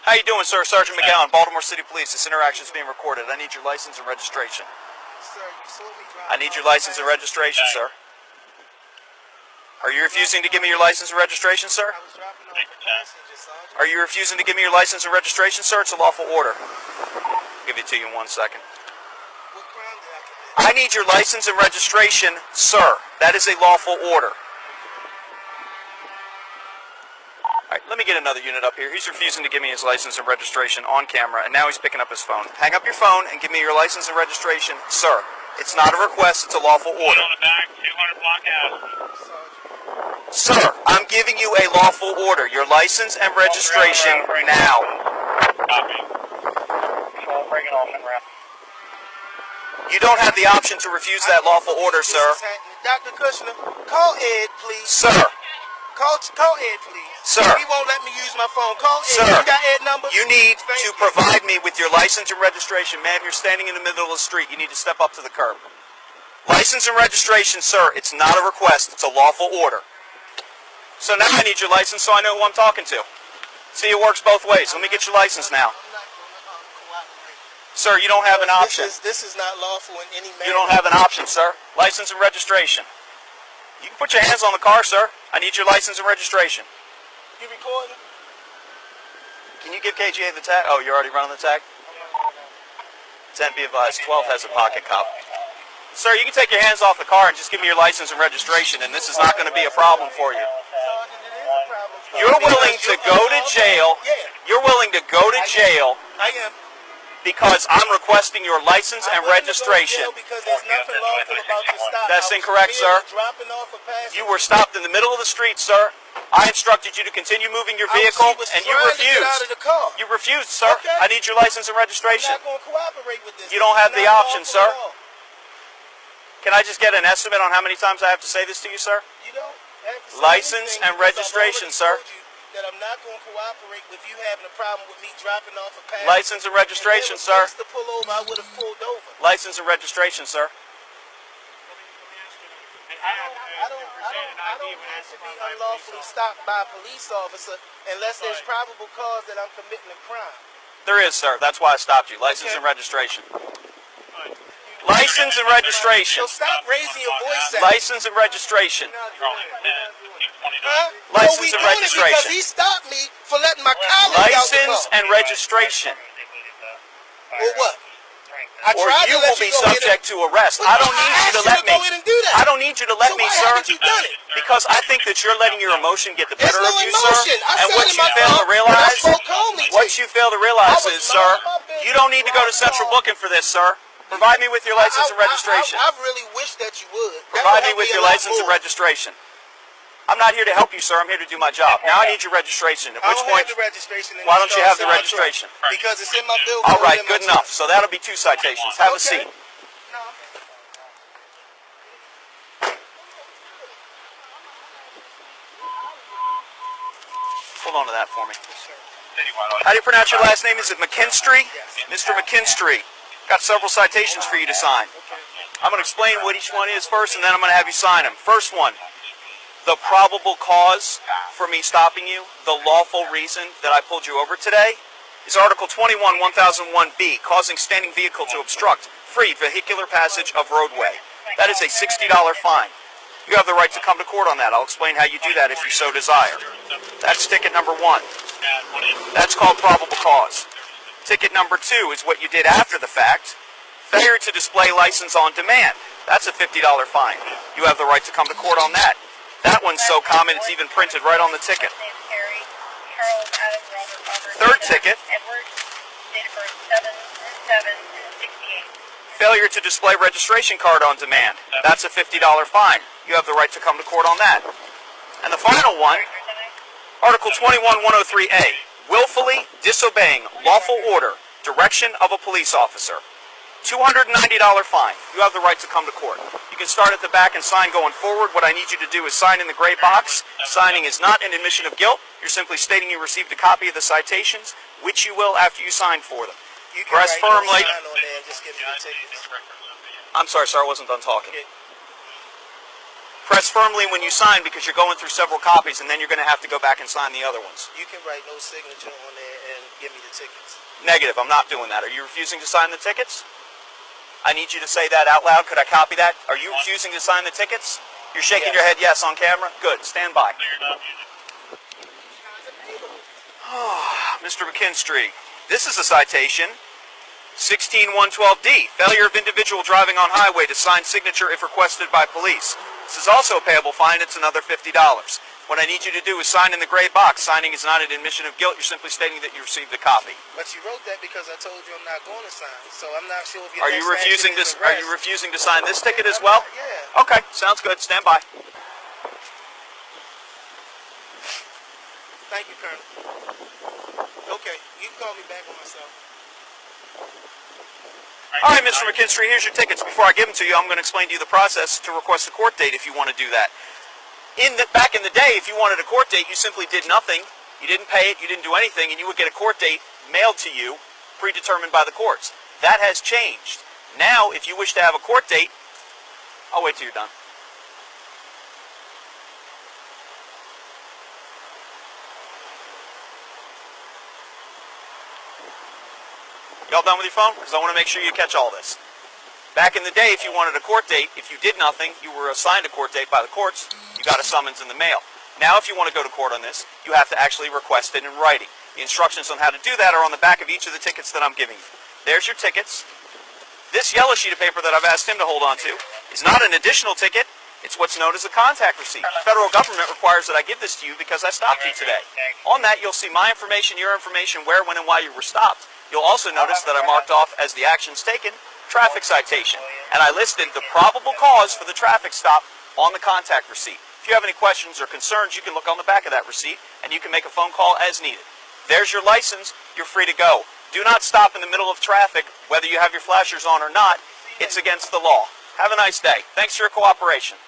How you doing, sir? Sergeant McGowan, Baltimore City Police. This interaction is being recorded. I need your license and registration. Sir, you saw me drive. I need your license and registration, sir. Are you refusing to give me your license and registration, sir? I was dropping off a passenger, Sergeant. Are you refusing to give me your license and registration, sir? It's a lawful order. I'll give it to you in 1 second. What crime did I commit? I need your license and registration, sir. That is a lawful order. All right, let me get another unit up here. He's refusing to give me his license and registration on camera, and now he's picking up his phone. Hang up your phone and give me your license and registration, sir. It's not a request, it's a lawful order. On the back, 200 block out. Sir, I'm giving you a lawful order. Your license and registration now. Copy. Control, bring it off and wrap. You don't have the option to refuse that lawful order, sir. Dr. Kushner, call Ed, please. Sir. Call Ed, please. Sir. He won't let me use my phone. Call Ed. Sir. You got Ed number? You need Thank to you. provide me with your license and registration. Ma'am, you're standing in the middle of the street. You need to step up to the curb. License and registration, sir. It's not a request. It's a lawful order. So now I need your license so I know who I'm talking to. See, it works both ways. Let me get your license now. I'm not going to cooperate. Sir, you don't have an option. This is not lawful in any manner. You don't have an option, sir. License and registration. You can put your hands on the car, sir. I need your license and registration. You recording? Can you give KGA the tag? Oh, you're already running the tag? 10, be advised. 12 has a pocket cop. Sir, you can take your hands off the car and just give me your license and registration, and this is not going to be a problem for you. Sergeant, it is a problem. You're willing to go to jail. Yeah. You're willing to go to jail I am. because I'm requesting your license and I'm willing to go to registration. jail because there's nothing lawful about your stop. That's I was incorrect, merely sir. Dropping off a passenger. You were stopped in the middle of the street, sir. I instructed you to continue moving your vehicle, and you trying to get out of refused. the car. You refused, sir. Okay. I need your license and registration. I'm not going to cooperate with this. You don't have This is the not option, lawful sir. at all. Can I just get an estimate on how many times I have to say this to you, sir? You don't have to say License anything and because registration, I've already sir. told you that I'm not going to cooperate with you having a problem with me dropping off a passenger. License and registration, If sir. there was to pull over, I would have pulled over. License and registration, sir. I don't have to be unlawfully stopped by a police officer unless there's probable cause that I'm committing a crime. There is, sir. That's why I stopped you. License and registration. License and registration. So stop raising your voice at me. License and registration. Huh? License we and doing it because registration. he stopped me for letting my colleague out the License car. and registration. Or what? I Or tried you to let will be go ahead subject to arrest. I don't need you to let me. go in and do that. I don't need you to let So me, why sir. haven't you done it? Because I think that you're letting your emotion get the better There's no of you, emotion. sir. I And sat what in you my fail car, to realize, and I spoke calmly to what you. you fail to realize I was is, sir, minding my business, you don't need to go to driving central off. booking for this, sir. Provide me with your license and registration. I really wish that you would. That Provide would me help with a your lot license and more. registration. I'm not here to help you, sir. I'm here to do my job. Now I need your registration. At I which don't point, have the registration. In why this don't you car, have the it's in my truck. registration? Because it's in my bill. all code, right, in my good truck. enough. So that'll be 2 citations. Have a Okay. seat. No. Hold on to that for me. How do you pronounce your last name? Is it McKinstry? Mr. McKinstry. Got several citations for you to sign. I'm going to explain what each one is first, and then I'm going to have you sign them. First one, the probable cause for me stopping you, the lawful reason that I pulled you over today, is Article 21, 1001B, causing standing vehicle to obstruct free vehicular passage of roadway. That is a $60 fine. You have the right to come to court on that. I'll explain how you do that if you so desire. That's ticket number 1. That's called probable cause. Ticket number 2 is what you did after the fact. Failure to display license on demand. That's a $50 fine. You have the right to come to court on that. That one's so common it's even printed right on the ticket. Third ticket. Failure to display registration card on demand. That's a $50 fine. You have the right to come to court on that. And the final one, Article 21-103A, willfully disobeying lawful order, direction of a police officer. $290 fine. You have the right to come to court. You can start at the back and sign going forward. What I need you to do is sign in the gray box. Signing is not an admission of guilt. You're simply stating you received a copy of the citations, which you will after you sign for them. You can Press write your firmly. sign on there and just give me the tickets. I'm sorry, sir, I wasn't done talking. Okay. Press firmly when you sign because you're going through several copies, and then you're going to have to go back and sign the other ones. You can write no signature on there and give me the tickets. Negative. I'm not doing that. Are you refusing to sign the tickets? I need you to say that out loud. Could I copy that? Are you refusing to sign the tickets? You're shaking your head yes on camera? Good. Stand by. Mr. McKinstry, this is a citation. 16112D, failure of individual driving on highway to sign signature if requested by police. This is also a payable fine. It's another $50. What I need you to do is sign in the gray box. Signing is not an admission of guilt. You're simply stating that you received a copy. But you wrote that because I told you I'm not going to sign. So I'm not sure if you're Are you refusing to sign this ticket as well? Yeah. Okay, sounds good. Stand by. Thank you, Colonel. Okay, you can call me back on my cell. All right, Mr. McKinstry, here's your tickets. Before I give them to you, I'm going to explain to you the process to request a court date if you want to do that. Back in the day, if you wanted a court date, you simply did nothing. You didn't pay it, you didn't do anything, and you would get a court date mailed to you, predetermined by the courts. That has changed. Now, if you wish to have a court date, I'll wait till you're done. Y'all done with your phone? Because I want to make sure you catch all this. Back in the day, if you wanted a court date, if you did nothing, you were assigned a court date by the courts, you got a summons in the mail. Now, if you want to go to court on this, you have to actually request it in writing. The instructions on how to do that are on the back of each of the tickets that I'm giving you. There's your tickets. This yellow sheet of paper that I've asked him to hold on to is not an additional ticket. It's what's known as a contact receipt. The federal government requires that I give this to you because I stopped you today. On that, you'll see my information, your information, where, when, and why you were stopped. You'll also notice that I marked off as the actions taken, traffic citation, and I listed the probable cause for the traffic stop on the contact receipt. If you have any questions or concerns, you can look on the back of that receipt, and you can make a phone call as needed. There's your license. You're free to go. Do not stop in the middle of traffic, whether you have your flashers on or not. It's against the law. Have a nice day. Thanks for your cooperation.